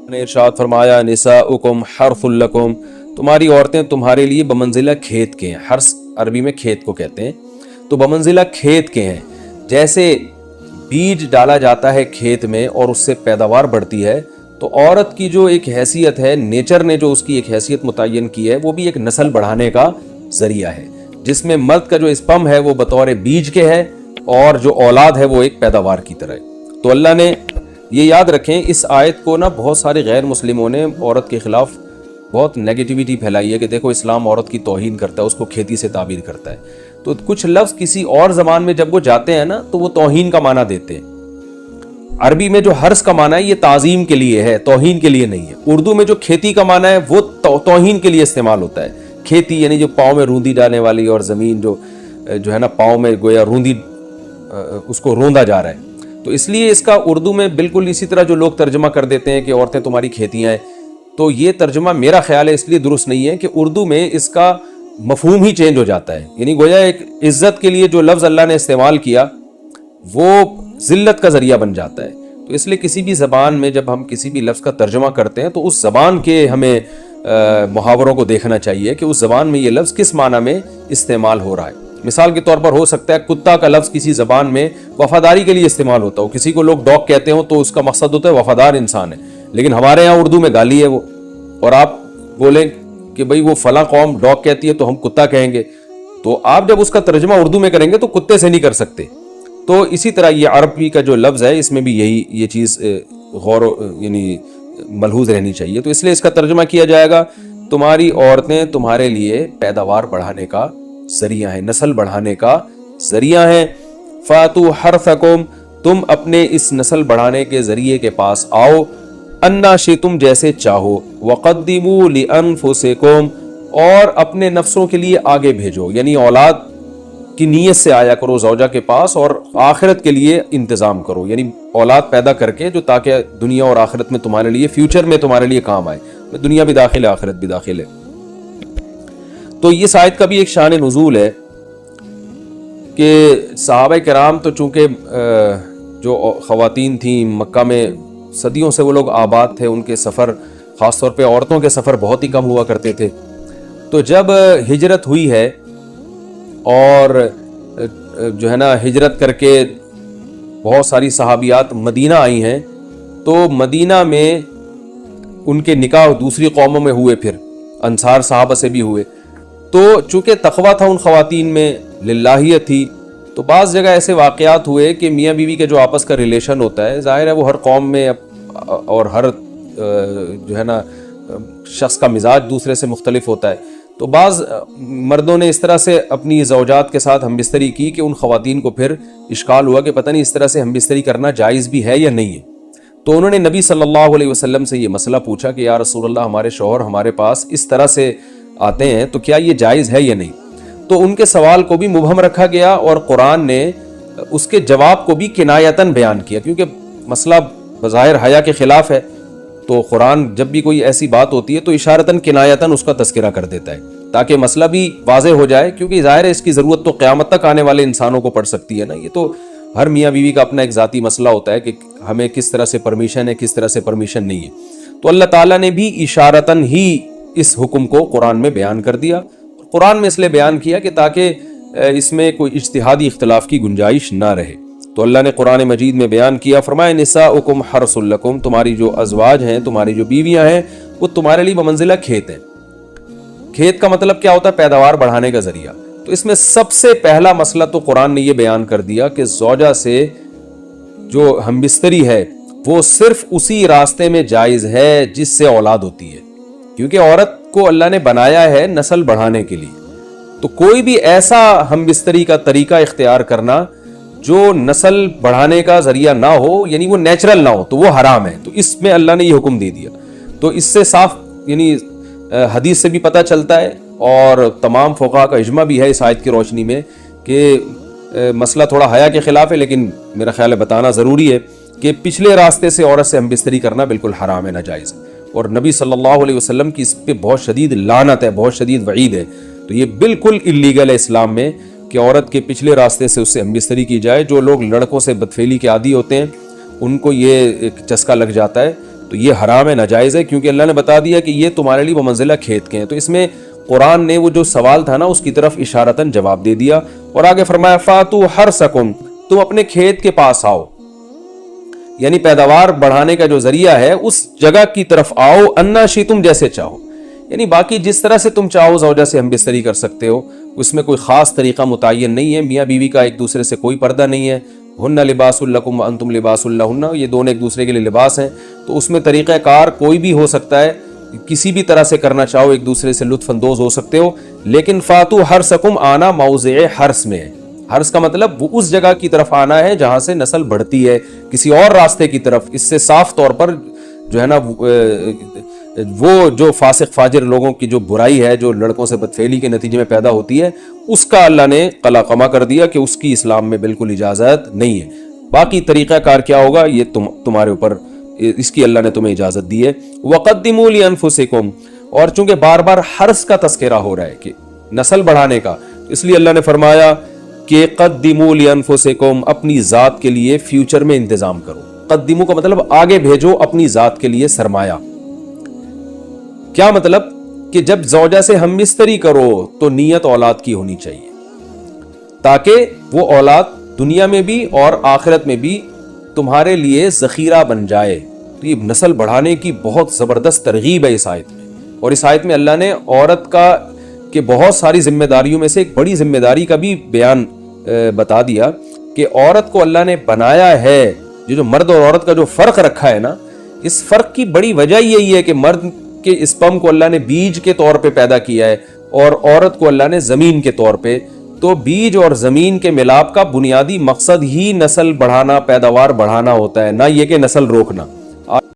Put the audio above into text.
نے ارشاد فرمایا نساؤکم حرث لکم، تمہاری عورتیں تمہارے لیے بمنزلہ کھیت کے ہیں. حرث عربی میں کھیت کو کہتے ہیں. تو بمنزلہ کھیت کے ہیں. جیسے بیج ڈالا جاتا ہے کھیت میں اور اس سے پیداوار بڑھتی ہے، تو عورت کی جو ایک حیثیت ہے، نیچر نے جو اس کی ایک حیثیت متعین کی ہے، وہ بھی ایک نسل بڑھانے کا ذریعہ ہے، جس میں مرد کا جو اسپم ہے وہ بطور بیج کے ہے اور جو اولاد ہے وہ ایک پیداوار کی طرح ہے. تو اللہ نے یہ یاد رکھیں، اس آیت کو نا بہت سارے غیر مسلموں نے عورت کے خلاف بہت نیگیٹیوٹی پھیلائی ہے کہ دیکھو اسلام عورت کی توہین کرتا ہے، اس کو کھیتی سے تعبیر کرتا ہے. تو کچھ لفظ کسی اور زبان میں جب وہ جاتے ہیں نا تو وہ توہین کا معنی دیتے ہیں. عربی میں جو حرث کا معنی ہے یہ تعظیم کے لیے ہے، توہین کے لیے نہیں ہے. اردو میں جو کھیتی کا معنی ہے وہ توہین کے لیے استعمال ہوتا ہے. کھیتی یعنی جو پاؤں میں روندی ڈالنے والی اور زمین جو ہے نا پاؤں میں گویا روندی اس کو روندا جا رہا ہے. تو اس لیے اس کا اردو میں بالکل اسی طرح جو لوگ ترجمہ کر دیتے ہیں کہ عورتیں تمہاری کھیتیاں ہیں، تو یہ ترجمہ میرا خیال ہے اس لیے درست نہیں ہے کہ اردو میں اس کا مفہوم ہی چینج ہو جاتا ہے. یعنی گویا ایک عزت کے لیے جو لفظ اللہ نے استعمال کیا وہ ذلت کا ذریعہ بن جاتا ہے. تو اس لیے کسی بھی زبان میں جب ہم کسی بھی لفظ کا ترجمہ کرتے ہیں تو اس زبان کے ہمیں محاوروں کو دیکھنا چاہیے کہ اس زبان میں یہ لفظ کس معنی میں استعمال ہو رہا ہے. مثال کے طور پر ہو سکتا ہے کتا کا لفظ کسی زبان میں وفاداری کے لیے استعمال ہوتا ہو، کسی کو لوگ ڈاگ کہتے ہوں تو اس کا مقصد ہوتا ہے وفادار انسان ہے، لیکن ہمارے یہاں اردو میں گالی ہے وہ، اور آپ بولیں کہ بھئی وہ فلاں قوم ڈاگ کہتی ہے تو ہم کتا کہیں گے، تو آپ جب اس کا ترجمہ اردو میں کریں گے تو کتے سے نہیں کر سکتے. تو اسی طرح یہ عربی کا جو لفظ ہے اس میں بھی یہ چیز یعنی ملحوظ رہنی چاہیے. تو اس لیے اس کا ترجمہ کیا جائے گا تمہاری عورتیں تمہارے لیے پیداوار بڑھانے کا ذریعہ ہیں، نسل بڑھانے کا ذریعہ ہیں. فاتو حرثکم، تم اپنے اس نسل بڑھانے کے ذریعے کے پاس آؤ، انا شئتم جیسے چاہو، وقدموا لانفسکم، اور اپنے نفسوں کے لیے آگے بھیجو، یعنی اولاد کی نیت سے آیا کرو زوجہ کے پاس اور آخرت کے لیے انتظام کرو، یعنی اولاد پیدا کر کے جو تاکہ دنیا اور آخرت میں تمہارے لیے فیوچر میں تمہارے لیے کام آئے. دنیا بھی داخل ہے، آخرت بھی داخل ہے. تو اس آیت کا بھی ایک شان نزول ہے کہ صحابہ کرام تو چونکہ جو خواتین تھیں مکہ میں صدیوں سے وہ لوگ آباد تھے، ان کے سفر خاص طور پہ عورتوں کے سفر بہت ہی کم ہوا کرتے تھے. تو جب ہجرت ہوئی ہے اور جو ہے نا ہجرت کر کے بہت ساری صحابیات مدینہ آئی ہیں، تو مدینہ میں ان کے نکاح دوسری قوموں میں ہوئے، پھر انصار صحابہ سے بھی ہوئے. تو چونکہ تقویٰ تھا ان خواتین میں، للہیت تھی، تو بعض جگہ ایسے واقعات ہوئے کہ میاں بیوی کے جو آپس کا ریلیشن ہوتا ہے، ظاہر ہے وہ ہر قوم میں اور ہر جو ہے نا شخص کا مزاج دوسرے سے مختلف ہوتا ہے. تو بعض مردوں نے اس طرح سے اپنی زوجات کے ساتھ ہم بستری کی کہ ان خواتین کو پھر اشکال ہوا کہ پتہ نہیں اس طرح سے ہم بستری کرنا جائز بھی ہے یا نہیں ہے. تو انہوں نے نبی صلی اللہ علیہ وسلم سے یہ مسئلہ پوچھا کہ یا رسول اللہ، ہمارے شوہر ہمارے پاس اس طرح سے آتے ہیں تو کیا یہ جائز ہے یا نہیں؟ تو ان کے سوال کو بھی مبہم رکھا گیا اور قرآن نے اس کے جواب کو بھی کنایتاً بیان کیا، کیونکہ مسئلہ بظاہر حیا کے خلاف ہے. تو قرآن جب بھی کوئی ایسی بات ہوتی ہے تو اشارتاً کنایتاً اس کا تذکرہ کر دیتا ہے تاکہ مسئلہ بھی واضح ہو جائے، کیونکہ ظاہر ہے اس کی ضرورت تو قیامت تک آنے والے انسانوں کو پڑ سکتی ہے نا. یہ تو ہر میاں بیوی کا اپنا ایک ذاتی مسئلہ ہوتا ہے کہ ہمیں کس طرح سے پرمیشن ہے، کس طرح سے پرمیشن نہیں ہے. تو اللہ تعالیٰ نے بھی اشارتاً ہی اس حکم کو قرآن میں بیان کر دیا. قرآن میں اس لیے بیان کیا کہ تاکہ اس میں کوئی اجتہادی اختلاف کی گنجائش نہ رہے. تو اللہ نے قرآن مجید میں بیان کیا، فرمایا نساؤکم حرث لکم، تمہاری جو ازواج ہیں، تمہاری جو بیویاں ہیں، وہ تمہارے لیے بمنزلہ کھیت ہیں. کھیت کا مطلب کیا ہوتا ہے؟ پیداوار بڑھانے کا ذریعہ. تو اس میں سب سے پہلا مسئلہ تو قرآن نے یہ بیان کر دیا کہ زوجہ سے جو ہمبستری ہے وہ صرف اسی راستے میں جائز ہے جس سے اولاد ہوتی ہے، کیونکہ عورت کو اللہ نے بنایا ہے نسل بڑھانے کے لیے. تو کوئی بھی ایسا ہمبستری کا طریقہ اختیار کرنا جو نسل بڑھانے کا ذریعہ نہ ہو، یعنی وہ نیچرل نہ ہو، تو وہ حرام ہے. تو اس میں اللہ نے یہ حکم دے دیا. تو اس سے صاف یعنی حدیث سے بھی پتہ چلتا ہے اور تمام فقہاء کا اجماع بھی ہے اس آیت کی روشنی میں کہ مسئلہ تھوڑا حیا کے خلاف ہے، لیکن میرا خیال ہے بتانا ضروری ہے کہ پچھلے راستے سے عورت سے ہمبستری کرنا بالکل حرام ہے، ناجائز ہے. اور نبی صلی اللہ علیہ وسلم کی اس پہ بہت شدید لعنت ہے، بہت شدید وعید ہے. تو یہ بالکل اللیگل ہے اسلام میں کہ عورت کے پچھلے راستے سے اس سے ہمبستری کی جائے. جو لوگ لڑکوں سے بدفعلی کے عادی ہوتے ہیں ان کو یہ ایک چسکا لگ جاتا ہے تو یہ حرام ہے، ناجائز ہے، کیونکہ اللہ نے بتا دیا کہ یہ تمہارے لیے بمنزلہ کھیت کے ہیں۔ تو اس میں قرآن نے وہ جو سوال تھا نا اس کی طرف اشارتاً جواب دے دیا، اور آگے فرمایا فاتو حرثکم، تم اپنے کھیت کے پاس آؤ، یعنی پیداوار بڑھانے کا جو ذریعہ ہے اس جگہ کی طرف آؤ، انا شئتم، جیسے چاہو، یعنی باقی جس طرح سے تم چاہو زوجہ سے ہم بستری کر سکتے ہو، اس میں کوئی خاص طریقہ متعین نہیں ہے، میاں بیوی کا ایک دوسرے سے کوئی پردہ نہیں ہے، ہن لباس لکم وانتم لباس لہن، یہ دونوں ایک دوسرے کے لیے لباس ہیں، تو اس میں طریقہ کار کوئی بھی ہو سکتا ہے، کسی بھی طرح سے کرنا چاہو ایک دوسرے سے لطف اندوز ہو سکتے ہو، لیکن فاتو حرثکم، آنا موضع حرث میں ہے۔ حرث کا مطلب وہ اس جگہ کی طرف آنا ہے جہاں سے نسل بڑھتی ہے، کسی اور راستے کی طرف، اس سے صاف طور پر جو ہے نا وہ جو فاسق فاجر لوگوں کی جو برائی ہے، جو لڑکوں سے بدفعلی کے نتیجے میں پیدا ہوتی ہے، اس کا اللہ نے قلع قمع کر دیا کہ اس کی اسلام میں بالکل اجازت نہیں ہے۔ باقی طریقہ کار کیا ہوگا یہ تمہارے اوپر، اس کی اللہ نے تمہیں اجازت دی ہے۔ وَقَدِّمُوا لِأَنفُسِكُمْ، اور چونکہ بار بار حرث کا تذکرہ ہو رہا ہے کہ نسل بڑھانے کا، اس لیے اللہ نے فرمایا کہ قدموا لانفسکم، اپنی ذات کے لیے فیوچر میں انتظام کرو۔ قدموا کا مطلب آگے بھیجو اپنی ذات کے لیے سرمایہ۔ کیا مطلب؟ کہ جب زوجہ سے ہم بستری کرو تو نیت اولاد کی ہونی چاہیے، تاکہ وہ اولاد دنیا میں بھی اور آخرت میں بھی تمہارے لیے ذخیرہ بن جائے۔ تو یہ نسل بڑھانے کی بہت زبردست ترغیب ہے اس آیت میں، اور اس آیت میں اللہ نے عورت کا کہ بہت ساری ذمہ داریوں میں سے ایک بڑی ذمہ داری کا بھی بیان بتا دیا کہ عورت کو اللہ نے بنایا ہے، جو مرد اور عورت کا جو فرق رکھا ہے نا، اس فرق کی بڑی وجہ یہی ہے کہ مرد کے اسپم کو اللہ نے بیج کے طور پہ پیدا کیا ہے اور عورت کو اللہ نے زمین کے طور پہ۔ تو بیج اور زمین کے ملاپ کا بنیادی مقصد ہی نسل بڑھانا، پیداوار بڑھانا ہوتا ہے، نہ یہ کہ نسل روکنا۔